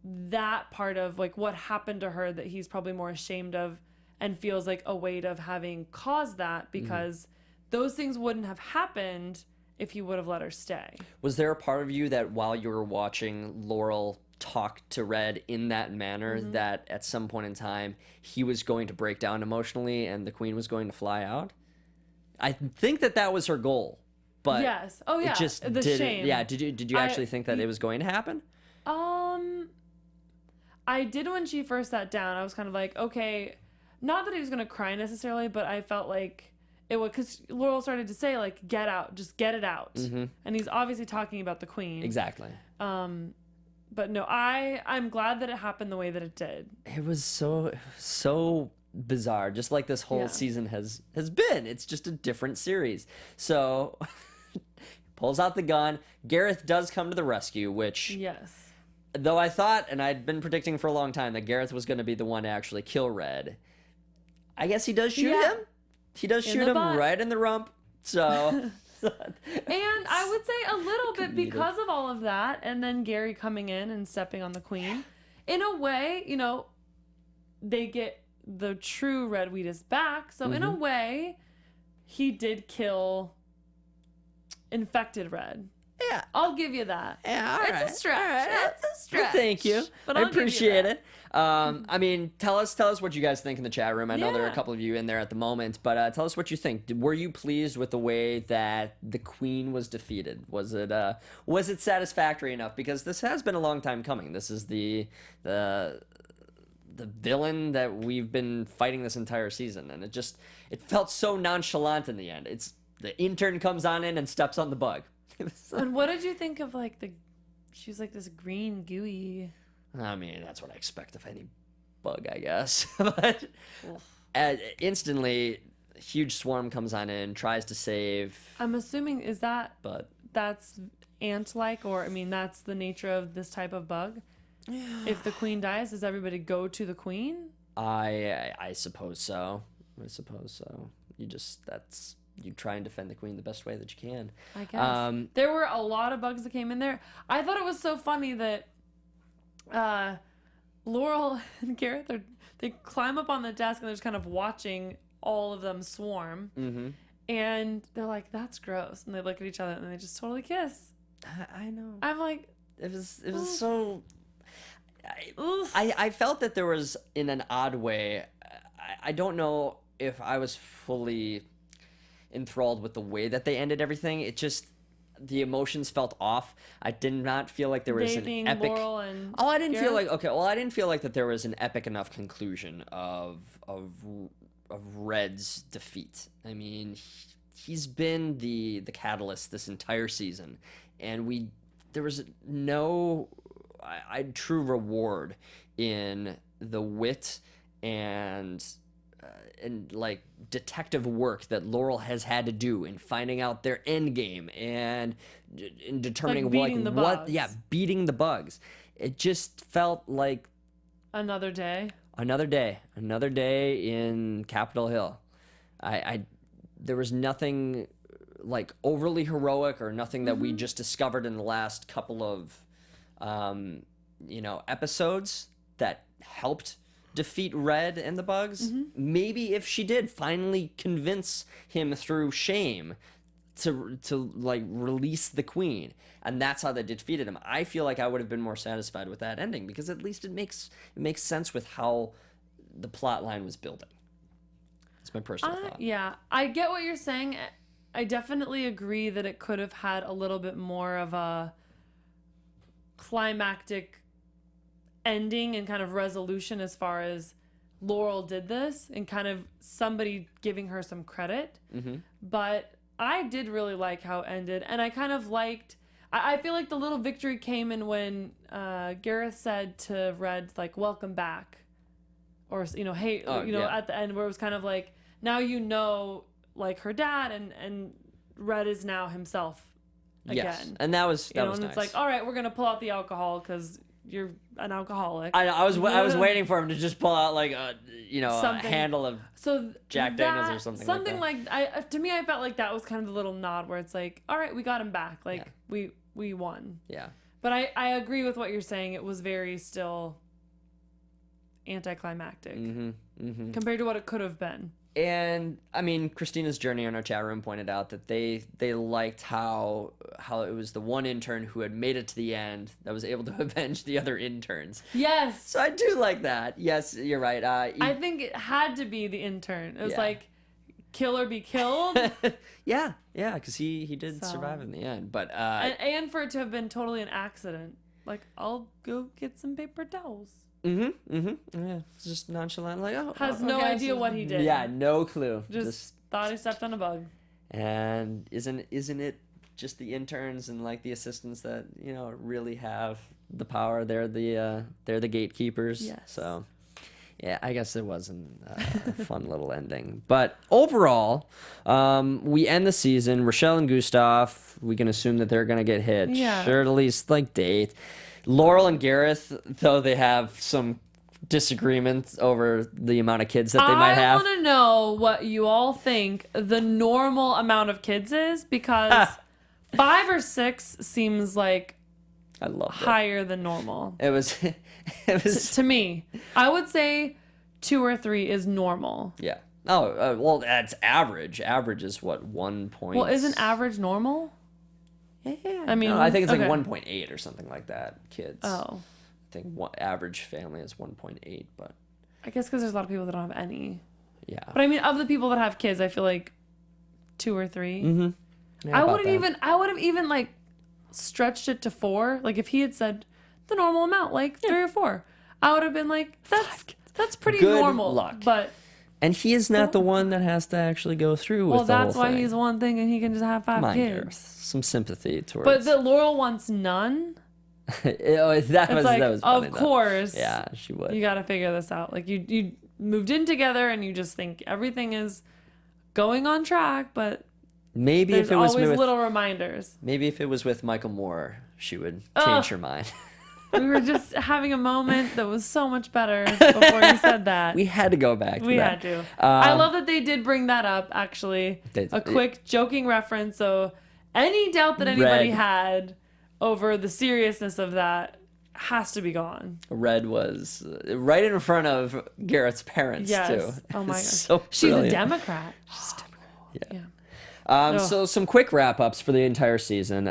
that part of like what happened to her that he's probably more ashamed of, and feels like a weight of having caused that, because those things wouldn't have happened if he would have let her stay. Was there a part of you that while you were watching Laurel talk to Red in that manner, that at some point in time he was going to break down emotionally and the queen was going to fly out? I think that was her goal, but yes. Oh yeah. It just the didn't. shame. Yeah. Did you actually think that it was going to happen? I did when she first sat down. I was kind of like, okay, not that he was going to cry necessarily, but I felt like it would, because Laurel started to say like, get out, just get it out. And he's obviously talking about the queen. Exactly. But no, I'm glad that it happened the way that it did. It was so bizarre, just like this whole season has been. It's just a different series. So pulls out the gun. Gareth does come to the rescue, which though I thought, and I'd been predicting for a long time, that Gareth was going to be the one to actually kill Red. I guess he does shoot him. He does shoot him right in the rump. So, and I would say a little bit because of all of that, and then Gary coming in and stepping on the queen. In a way, you know, they get the true Red Wheatus back. So in a way, he did kill infected Red. Yeah, I'll give you that. Yeah, all right. It's a stretch. All right. It's a stretch. Thank you. But I I'll give you appreciate that. it. I mean, tell us what you guys think in the chat room. I know there are a couple of you in there at the moment, but tell us what you think. Were you pleased with the way that the queen was defeated? Was it satisfactory enough? Because this has been a long time coming. This is the villain that we've been fighting this entire season, and it felt so nonchalant in the end. It's the intern comes on in and steps on the bug. And what did you think of she was like this green gooey? I mean, that's what I expect of any bug, I guess. But instantly, a huge swarm comes on in, tries to save. I'm assuming that's ant-like, or I mean, that's the nature of this type of bug. If the queen dies, does everybody go to the queen? I suppose so. You try and defend the queen the best way that you can. I guess. There were a lot of bugs that came in there. I thought it was so funny that Laurel and Gareth, they climb up on the desk and they're just kind of watching all of them swarm. Mm-hmm. And they're like, that's gross. And they look at each other and they just totally kiss. I know. I'm like... It was so... I felt that there was, in an odd way, I don't know if I was fully enthralled with the way that they ended everything. It just, the emotions felt off. I did not feel like there was an epic. Laurel and I didn't Gareth? feel like I didn't feel like that there was an epic enough conclusion of Red's defeat. I mean, he's been the catalyst this entire season, and there was no true reward in the wit and like detective work that Laurel has had to do in finding out their end game and in determining beating the bugs. It just felt like another day in Capitol Hill. There was nothing like overly heroic or nothing that we just discovered in the last couple of episodes that helped defeat Red and the bugs. Maybe if she did finally convince him through shame to like release the queen, and that's how they defeated him, I feel like I would have been more satisfied with that ending, because at least it makes sense with how the plot line was building. It's my personal thought. Yeah, I get what you're saying. I definitely agree that it could have had a little bit more of a climactic ending and kind of resolution as far as Laurel did this and kind of somebody giving her some credit. But I did really like how it ended, and I kind of liked, I feel like the little victory came in when Gareth said to Red, like, welcome back, or hey, at the end, where it was kind of like, now like her dad, and Red is now himself again. Yes, and that was and nice. It's like, all right, we're gonna pull out the alcohol because you're an alcoholic. I was waiting for him to just pull out like a handle of Jack Daniels or something like that. To me, I felt like that was kind of the little nod where it's like, all right, we got him back, like we won. Yeah. But I agree with what you're saying. It was very still anticlimactic compared to what it could have been. And I mean, Christina's Journey in our chat room pointed out that they liked how it was the one intern who had made it to the end that was able to avenge the other interns. Yes. So I do like that. Yes, you're right. I think it had to be the intern. It was like, kill or be killed. yeah, because he did survive in the end. But and for it to have been totally an accident. Like, I'll go get some paper towels. Yeah, it's just nonchalant, like, has no idea what he did. Yeah, no clue. Just thought he stepped on a bug. And isn't it just the interns and like the assistants that really have the power? They're the gatekeepers. Yes. So yeah, I guess it wasn't a fun little ending. But overall, we end the season. Rochelle and Gustav, we can assume that they're gonna get hitched. Yeah. Or at least like date. Laurel and Gareth, though they have some disagreements over the amount of kids that they might have. I want to know what you all think the normal amount of kids is, because 5 or 6 seems like I love higher than normal. It was to me. I would say 2 or 3 is normal. Yeah. Oh, well, that's average. Average is what, 1 point? Well, isn't average normal? Yeah. I mean, no, I think it's like okay. 1.8 or something like that. Kids. Oh. I think average family is 1.8, but I guess because there's a lot of people that don't have any. yeah. But I mean, of the people that have kids, I feel like 2 or 3. Mm-hmm. Yeah, I would have even like stretched it to 4. Like if he had said the normal amount, like 3 or 4, I would have been like, that's pretty Good normal. luck. But And he is not the one that has to actually go through with the whole thing. that's why he's one thing and he can just have 5 kids. Gareth. Some sympathy towards. But that Laurel wants none. that was funny, of course. Yeah, she would. You got to figure this out. Like you moved in together and you just think everything is going on track, but Maybe there's if it was always with, little reminders. Maybe if it was with Michael Moore, she would change her mind. We were just having a moment that was so much better before you said that. We had to go back to that. We had to. I love that they did bring that up, actually. A quick joking reference. So any doubt that anybody had over the seriousness of that has to be gone. Red was right in front of Garrett's parents, too. Oh, my gosh. So she's brilliant. a Democrat. She's a Democrat. Yeah. So some quick wrap-ups for the entire season.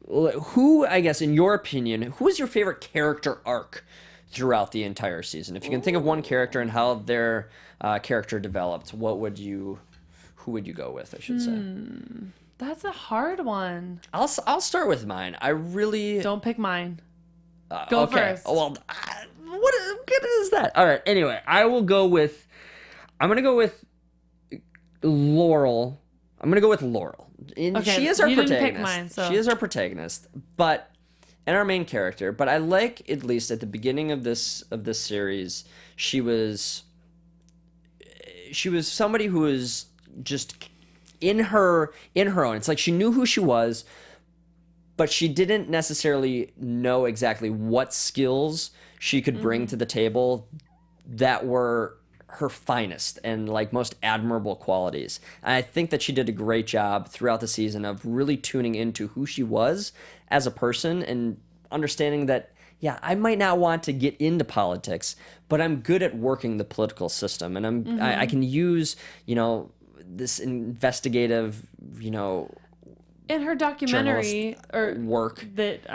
Who, I guess, in your opinion, who is your favorite character arc throughout the entire season? If you can think of one character and how their character developed, who would you go with, I should say? That's a hard one. I'll start with mine. I really... Don't pick mine. Go first. Well, what is that? All right, anyway, I'm going to go with Laurel. And Okay, she is our you protagonist. didn't pick mine, so. She is our protagonist, and our main character. But I like, at least at the beginning of this series, she was somebody who was just in her own. It's like she knew who she was, but she didn't necessarily know exactly what skills she could bring to the table that were her finest and like most admirable qualities. And I think that she did a great job throughout the season of really tuning into who she was as a person and understanding that, yeah, I might not want to get into politics, but I'm good at working the political system, and I can use, this investigative, In her documentary or work that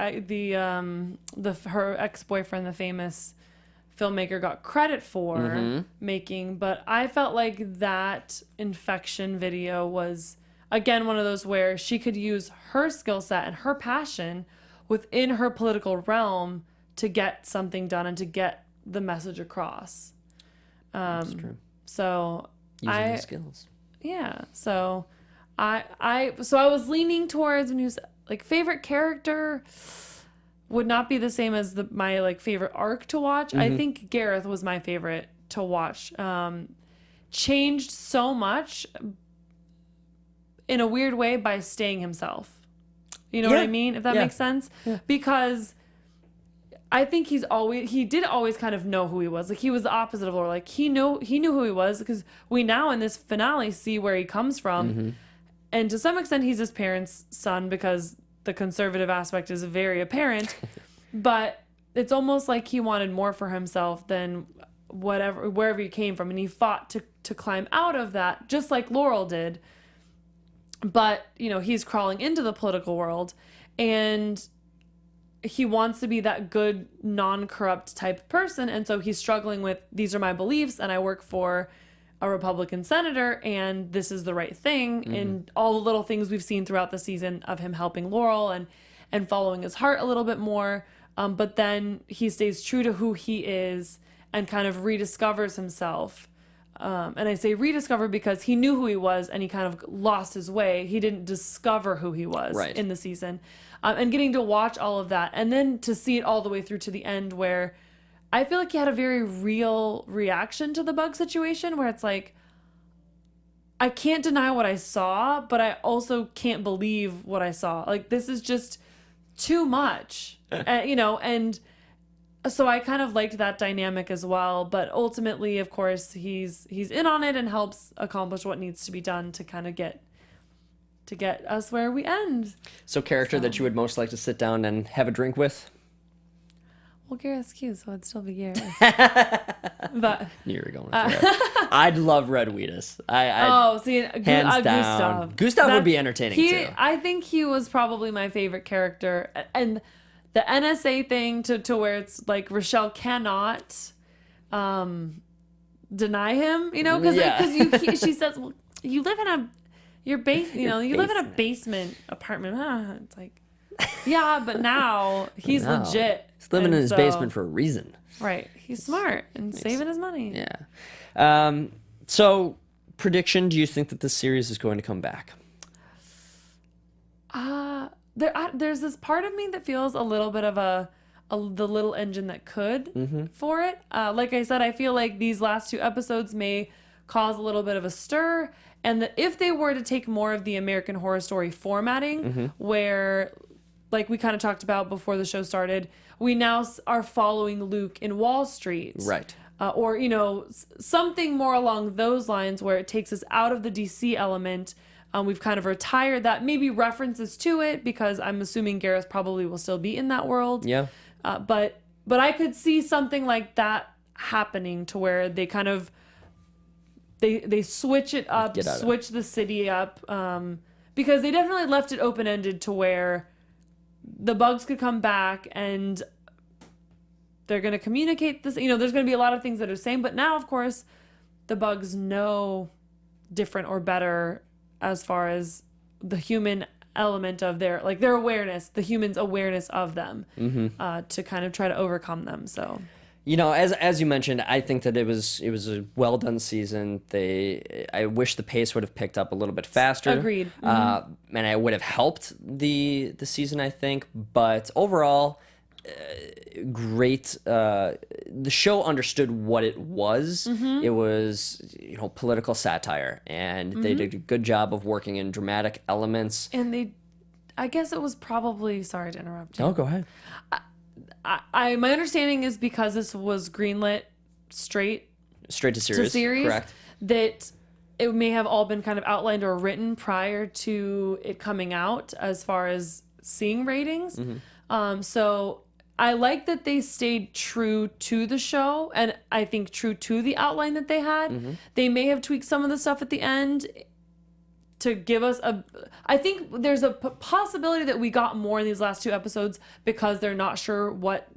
her ex-boyfriend, the famous filmmaker, got credit for making, but I felt like that infection video was again one of those where she could use her skill set and her passion within her political realm to get something done and to get the message across. That's true. So Using the skills. Yeah. So I was leaning towards, when you said like favorite character would not be the same as my like favorite arc to watch. I think Gareth was my favorite to watch. Changed so much in a weird way by staying himself. You know what I mean? If that makes sense? Yeah. Because I think he did always kind of know who he was. Like he was the opposite of Laura. Like he knew who he was, because we now in this finale see where he comes from. And to some extent he's his parents' son, because the conservative aspect is very apparent, but it's almost like he wanted more for himself than wherever he came from, and he fought to climb out of that, just like Laurel did. But he's crawling into the political world, and he wants to be that good, non-corrupt type person, and so he's struggling with, these are my beliefs, and I work for a Republican senator, and this is the right thing. And all the little things we've seen throughout the season of him helping Laurel and following his heart a little bit more. But then he stays true to who he is and kind of rediscovers himself. And I say rediscover because he knew who he was and he kind of lost his way. He didn't discover who he was in the season. And getting to watch all of that, and then to see it all the way through to the end, where I feel like he had a very real reaction to the bug situation, where it's like, I can't deny what I saw, but I also can't believe what I saw. Like, this is just too much. And so I kind of liked that dynamic as well. But ultimately, of course, he's in on it and helps accomplish what needs to be done to kind of get us where we end. So character that you would most like to sit down and have a drink with? Well, Gareth's cute, so it'd still be Gareth. But Knew you were going with Gareth. I'd love Red Wheatus. Hands down. Gustav would be entertaining too. I think he was probably my favorite character. And the NSA thing to where it's like Rochelle cannot deny him, because she says, well, you live in a live in a basement apartment. It's like, yeah, but now he's legit. He's living in his basement for a reason. Right. He's smart and saving his money. Yeah. So, prediction, do you think that this series is going to come back? There's this part of me that feels a little bit of the little engine that could for it. Like I said, I feel like these last 2 episodes may cause a little bit of a stir. And that if they were to take more of the American Horror Story formatting, where, like we kind of talked about before the show started, we now are following Luke in Wall Street. Right. Or, something more along those lines where it takes us out of the DC element. We've kind of retired that, maybe references to it, because I'm assuming Gareth probably will still be in that world. Yeah. But I could see something like that happening to where they kind of they switch it up, switch the city up, because they definitely left it open-ended to where the bugs could come back and they're going to communicate this. There's going to be a lot of things that are the same, but now, of course, the bugs know different or better as far as the human element of their awareness, the humans' awareness of them, to kind of try to overcome them. So, as you mentioned, I think that it was a well done season. I wish the pace would have picked up a little bit faster. Agreed. And I would have helped the season, I think. But overall, great. The show understood what it was. It was, political satire, and they did a good job of working in dramatic elements. And I guess it was probably, sorry to interrupt you. Oh, go ahead. My understanding is because this was greenlit straight to series, correct? That it may have all been kind of outlined or written prior to it coming out as far as seeing ratings. So I like that they stayed true to the show, and I think true to the outline that they had. They may have tweaked some of the stuff at the end to give us I think there's a possibility that we got more in these last 2 episodes because they're not sure what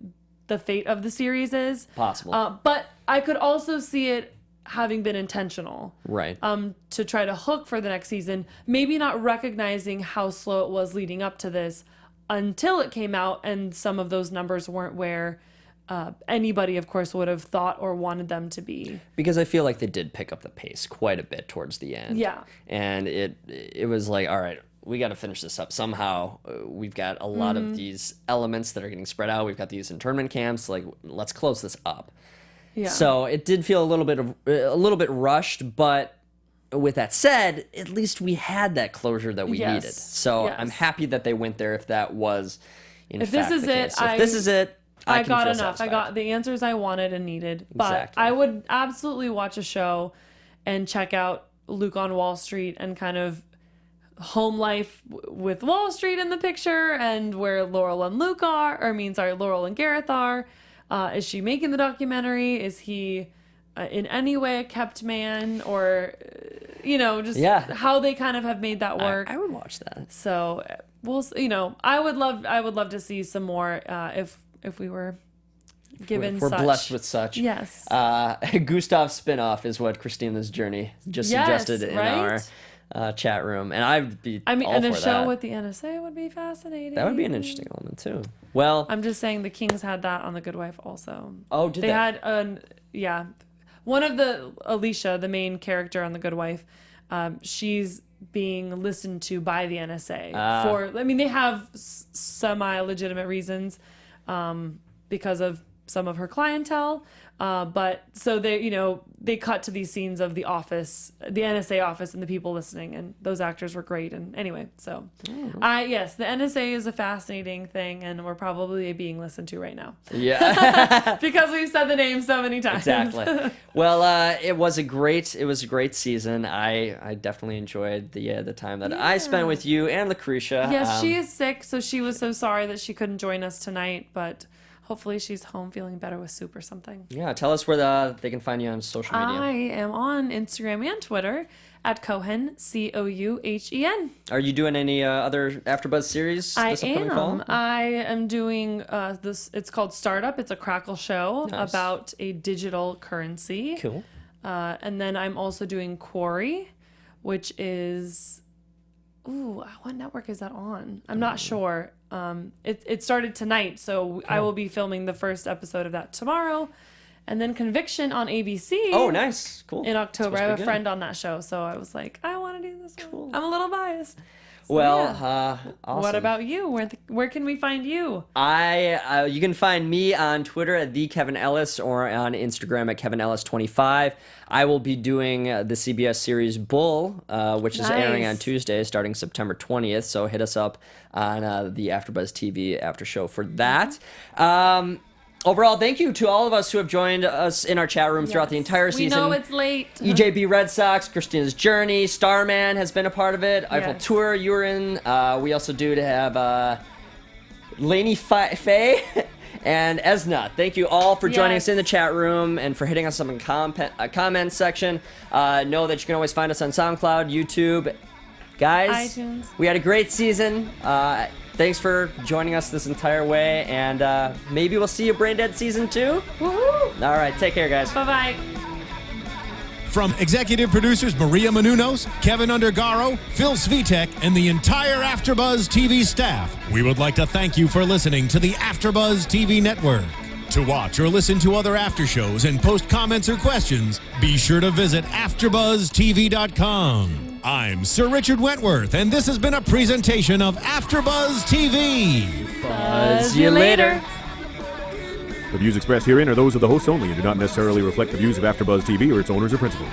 the fate of the series is. Possible. But I could also see it having been intentional. Right. To try to hook for the next season, maybe not recognizing how slow it was leading up to this until it came out, and some of those numbers weren't where anybody, of course, would have thought or wanted them to be. Because I feel like they did pick up the pace quite a bit towards the end. Yeah. And it was like, all right, we got to finish this up somehow. We've got a lot of these elements that are getting spread out. We've got these internment camps. Like, let's close this up. Yeah. So it did feel a little bit rushed, but with that said, at least we had that closure that we needed. So I'm happy that they went there. If that was, if this is it, I got enough. I got the answers I wanted and needed. But Exactly. I would absolutely watch a show and check out Luke on Wall Street and kind of home life with Wall Street in the picture, and where Laurel and Laurel and Gareth are. Is she making the documentary? Is he in any way a kept man, or how they kind of have made that work? I would watch that. So I would love to see some more if we were given we're such. blessed with such. Yes. Gustav's spinoff is what Christina's Journey just suggested in our chat room, and I'd be all and a for show that. with the NSA would be fascinating. That would be an interesting element too. Well, I'm just saying the Kings had that on The Good Wife also. Oh, did they? They had one of Alicia, the main character on The Good Wife, she's being listened to by the NSA they have semi-legitimate reasons because of some of her clientele. But so they cut to these scenes of the office, the NSA office, and the people listening, and those actors were great. And anyway, so yes, the NSA is a fascinating thing, and we're probably being listened to right now. Yeah. Because we've said the name so many times. Exactly. Well, it was a great season. I definitely enjoyed the time that I spent with you and Lucretia. Yes, she is sick, so she was so sorry that she couldn't join us tonight, but hopefully she's home feeling better with soup or something. Yeah, tell us where they can find you on social media. I am on Instagram and Twitter at Cohen, Couhen. Are you doing any other AfterBuzz series this upcoming fall? I am doing this. It's called Startup. It's a Crackle show about a digital currency. Cool. And then I'm also doing Quarry, which is... Ooh, what network is that on? I'm not sure. It started tonight, so I will be filming the first episode of that tomorrow. And then Conviction on ABC. Oh, nice. Cool. In October. I have a friend on that show, so I was like, I want to do this one. I'm a little biased. So, awesome. What about you? Where can we find you? You can find me on Twitter at @TheKevinEllis or on Instagram at KevinEllis25. I will be doing the CBS series Bull, which is airing on Tuesday starting September 20th. So hit us up on the AfterBuzz TV after show for that. Overall, thank you to all of us who have joined us in our chat room throughout the entire season. We know it's late. EJB Red Sox, Christina's Journey, Starman has been a part of it. Eiffel Tour, you were in. We also do have Lainey Faye and Esna. Thank you all for joining us in the chat room and for hitting us up in the comment section. Know that you can always find us on SoundCloud, YouTube. Guys, iTunes. We had a great season. Thanks for joining us this entire way, and maybe we'll see you BrainDead Season 2. Woohoo! All right, take care, guys. Bye-bye. From executive producers Maria Menounos, Kevin Undergaro, Phil Svitek, and the entire AfterBuzz TV staff, we would like to thank you for listening to the AfterBuzz TV network. To watch or listen to other after shows and post comments or questions, be sure to visit AfterBuzzTV.com. I'm Sir Richard Wentworth, and this has been a presentation of AfterBuzz TV. Buzz you later. The views expressed herein are those of the hosts only and do not necessarily reflect the views of AfterBuzz TV or its owners or principals.